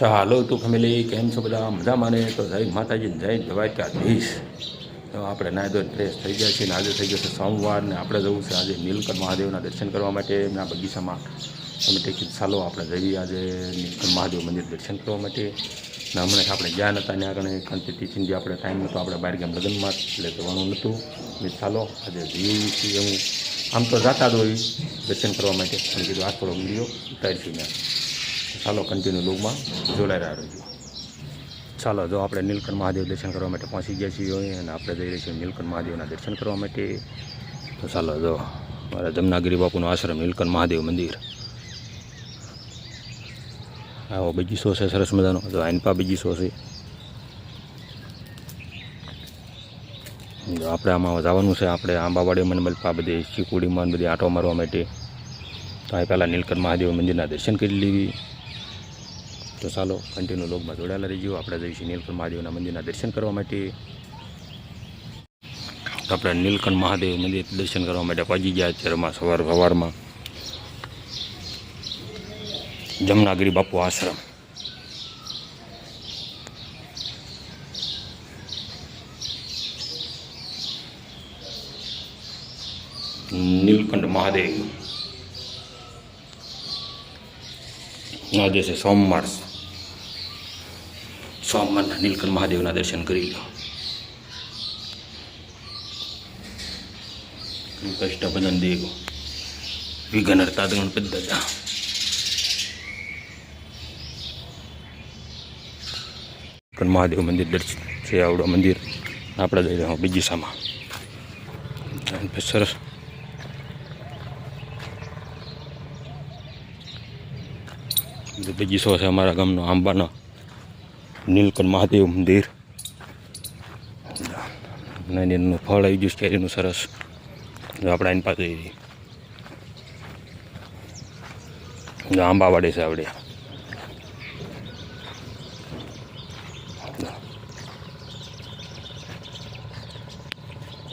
હાલો તું ફેમિલી કેમ છો બધા મજામાં ને તો જય માતાજી જય દ્વારકાધીશ તો આપણે નાહી ધોઈને ફ્રેશ થઈ ગયા છીએ ને આજે થઈ ગયો છે સોમવાર ને આપણે જવું છે આજે નીલકંઠ મહાદેવના દર્શન કરવા માટે એમના બગીચામાં તમે ટિકિટ ચાલો આપણે જઈએ આજે નીલકંઠ મહાદેવ મંદિર દર્શન કરવા માટે ને હમણાં આપણે ગયા નહોતા ત્યાં આગળ કંઈ જે આપણે ટાઈમ નહોતો આપણે બહાર ગયા લગ્નમાં એટલે જવાનું નહોતું મેં ચાલો આજે જઈએ છીએ હું આમ તો જતા જ હોય દર્શન કરવા માટે અને કીધું આ થોડો વિડીયો ઉતારીશું મેં ચાલો કન્ટિન્યુ લોગમાં જોડાઈ રહેજો ચાલો જો આપણે નીલકંઠ મહાદેવ દર્શન કરવા માટે પહોંચી ગયા છીએ અને આપણે જઈ રહ્યા છીએ નીલકંઠ મહાદેવના દર્શન કરવા માટે તો ચાલો જો મારા જમનાગીરી બાપુનો આશ્રમ નીલકંઠ મહાદેવ મંદિર આવો બગીચો છે સરસ મજાનો જો આઈનપા બગીચો છે જો આપણે આમાં જવાનું છે આપણે આંબાવાડી મનમલપા બધી ચીકુડીમાં બધી આંટો મારવા માટે તો આ પહેલાં નીલકંઠ મહાદેવ મંદિરના દર્શન કરી લેવી તો ચાલો કન્ટિન્યુ લોગમાં જોડાયેલા રહીજો આપણે જઈશું નીલકંઠ મહાદેવના મંદિરના દર્શન કરવા માટે તો આપણે નીલકંઠ મહાદેવ મંદિર દર્શન કરવા માટે પહોંચી ગયા અત્યારમાં સવારમાં જમનાગીરી બાપુ આશ્રમ નીલકંઠ મહાદેવ આજે છે સોમવારના નીલકંઠ મહાદેવના દર્શન કરી લો કષ્ટભંજન દેવ વિઘ્ન હર્તા ગણપતિદાદા મહાદેવ મંદિર દર્શન છે આવડો મંદિર આપણે જઈ રહ્યા બગીચામાં સરસ બગીચો છે અમારા ગામનો આંબાનો નીલકંઠ મહાદેવ મંદિર નાનું ફળ આવી ગયું કેરીનું સરસ જો આપણે એની પાસે આંબાવાડી છે આવડે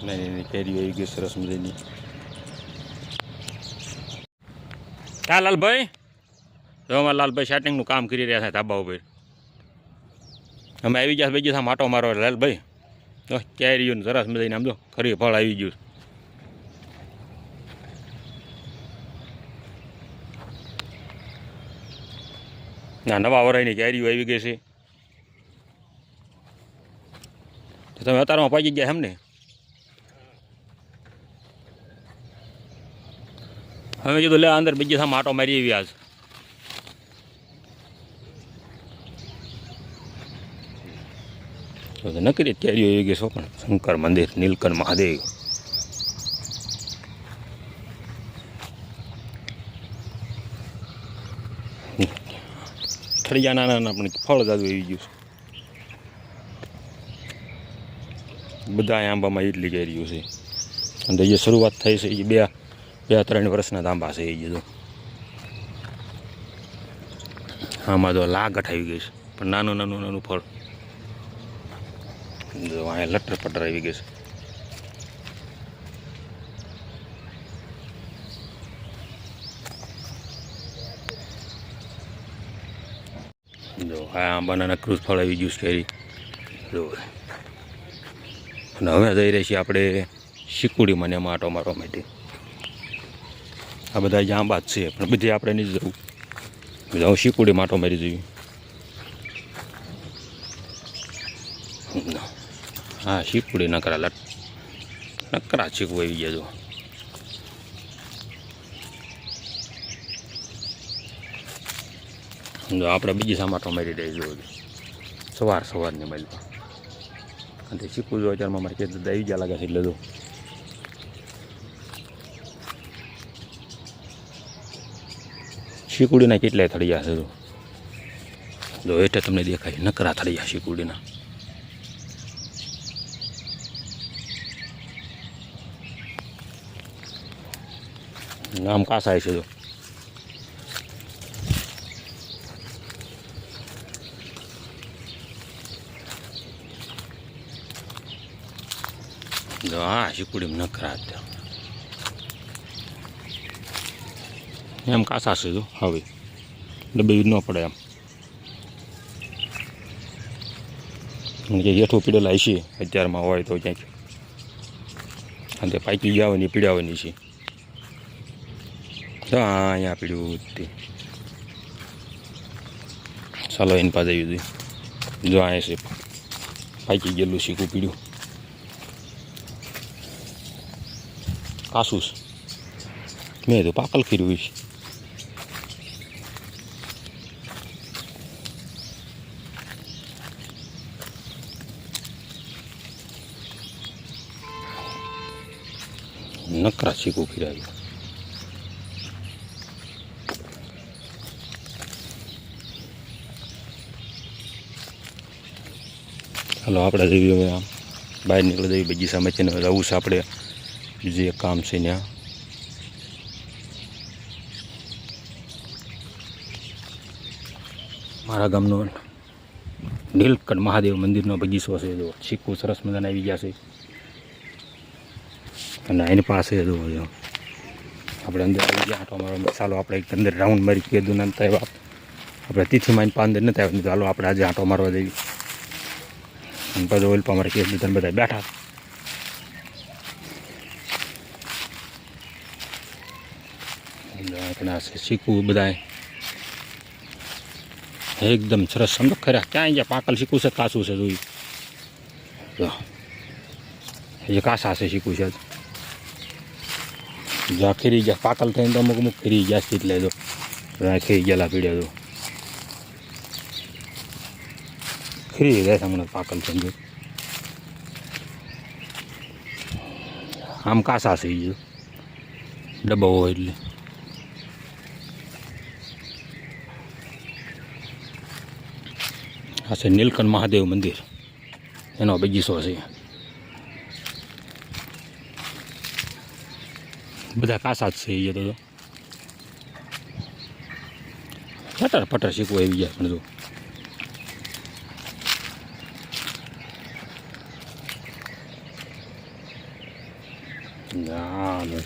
નાની કેરીઓ આવી ગઈ સરસ મજાની ક્યાં લાલભાઈ જો અમારા લાલભાઈ સેટિંગનું કામ કરી રહ્યા છે ધાબા ઉપર અમે આવી ગયા બીજી માટો મારો લાલભાઈ તો કેરીઓને સરસ મજાને આમ જો ખરી ફળ આવી ગયું ના નવા વરાયની કેરીઓ આવી ગઈ છે તો તમે અત્યારમાં પહોંચી ગયા એમ ને હવે કીધું લે અંદર બીજી સામે માટો મારી એવી આજ નકરી કેરીઓ એવી ગઈ છો પણ શંકર મંદિર નીલકંઠ મહાદેવ થળિયા નાના પણ ફળ જાદુ આવી ગયું છે બધા આંબામાં એટલી કેરીઓ છે અને જે શરૂઆત થઈ છે એ બે 3 વર્ષના આંબા છે એ જો આમાં તો લાગઠ આવી ગઈ છે પણ નાનું ફળ જો અહીંયા લટર પટર આવી ગઈ છે જો આ આંબાના ક્રૂઝ ફળ આવી ગયું છે કેરી જો અને હવે જઈ રહી છીએ આપણે શીકુડીમાં ને માટો મારવા માટે આ બધા જ આંબા જ છે પણ બધી આપણે નહીં જવું બધા શીકુડી માટો મારી જોઈએ હા શીકુડી નકરા ચીકુ આવી ગયા જો આપણે બીજી સામાટો મારી રહી જો સવારની માઇલમાં અને તે ચીકુ જો અત્યારમાં મારે કે આવી ગયા લાગે છે એટલે જો શીકુડીના કેટલાય થળિયા છે જો એટલે તમને દેખાય નકરા થળિયા શીકુડીના નામ કાસાય છે જો હા શીકુડીમાં નકરા હતા એમ કાસા છે જો હવે ડબ્બી ન પડે એમ કે હેઠું પીડેલા હશે અત્યારમાં હોય તો ક્યાંક, અને તે પાકી ગયા હોય ને પીડાવાની છે. તો અહીંયા પીડ્યું તે ચાલો એને પાસે આવી દીધું. જો અહીંયા છે પાકી ગયેલું શીખું પીડ્યું કાસું છે. મેં તો પાકલ ખીર્યું છે. નકરા શીખું ખીરાયું. ચાલો આપણે જઈએ હવે આમ બહાર નીકળી જઈએ બગીચામાં છે ને જવું છે આપણે બીજું એક કામ છે ત્યાં. મારા ગામનો નીલકંઠ મહાદેવ મંદિરનો બગીચો છે. જો શીખું સરસ મજાના આવી ગયા છે અને એની પાસે જો આપણે અંદર આવી ગયા આંટો મારવા. ચાલો આપણે એક અંદર રાઉન્ડ મારી કીધું ને થાય આપણે તિથિમાં અંદર નથી આવ્યું. ચાલો આપણે આજે આંટો મારવા જઈએ. અને પછી ઓઇલ અમારે કેસ દીધા બધા બેઠા. શીખવું બધા એકદમ સરસ સમજો ખરા. ક્યાં ગયા પાકલ શીખવું છે કાસું છે જોયું એ કાસા છે શીખવું છે. જ્યાં ખીરી ગયા પાકલ થઈને તો અમુક ખીરી ગયા સ્થિત લેજો ખીરી ગયેલા પીડ્યા તો ખીરી જાય હમણાં પાકલ થઈને. આમ કાસા છે એ ડબ્બો હોય એટલે. આ છે નીલકંઠ મહાદેવ મંદિર, એનો બગીચો છે. બધા કાસા જ છે એ તો પટર પટર શીખવું આવી ગયા. પણ જો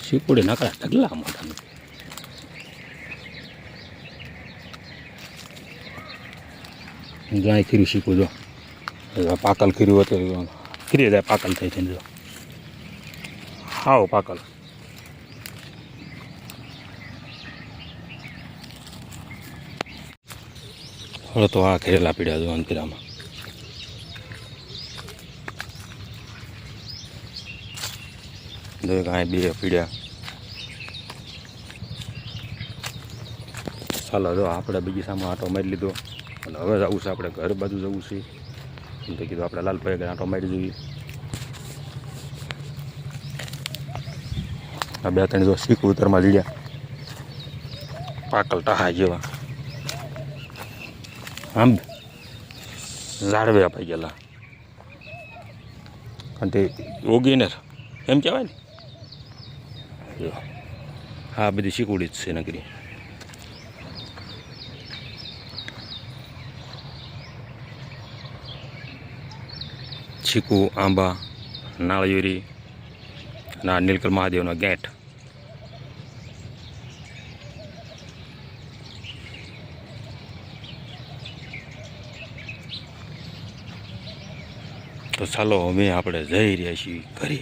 શીકુડી નકરા ઢગલા મોટા. જાય ખીરું શીખવું જો પાકલ ખીરું હતું ખીરી જાય પાકલ થઈ છે. જો હાવ પાકલ. હવે તો આ ખેરેલા પીડ્યા જો અંતરામાં. કાંઈ બે પીડ્યા. ચાલો જો આપણે બગીચામાં આંટો મારી લીધો અને હવે જવું છે આપણે ઘર બાજુ જવું છે. એમ તો કીધું આપણે લાલભાઈ આંટો મારી જોઈએ. આ બે ત્રણ જો શીખ ઉતરમાં લીધા પાકલ ટહા જેવા આમ ઝાડવે અપાઈ ગયેલા. અને તે ઓગીને એમ કહેવાય ને. હા બધી શીકુડી જ છે નગરી. ચીકુ, આંબા, નાળિયેરી અને આ નીલકંઠ મહાદેવનો ગેટ. તો ચાલો હવે આપણે જઈ રહ્યા છીએ ઘરે.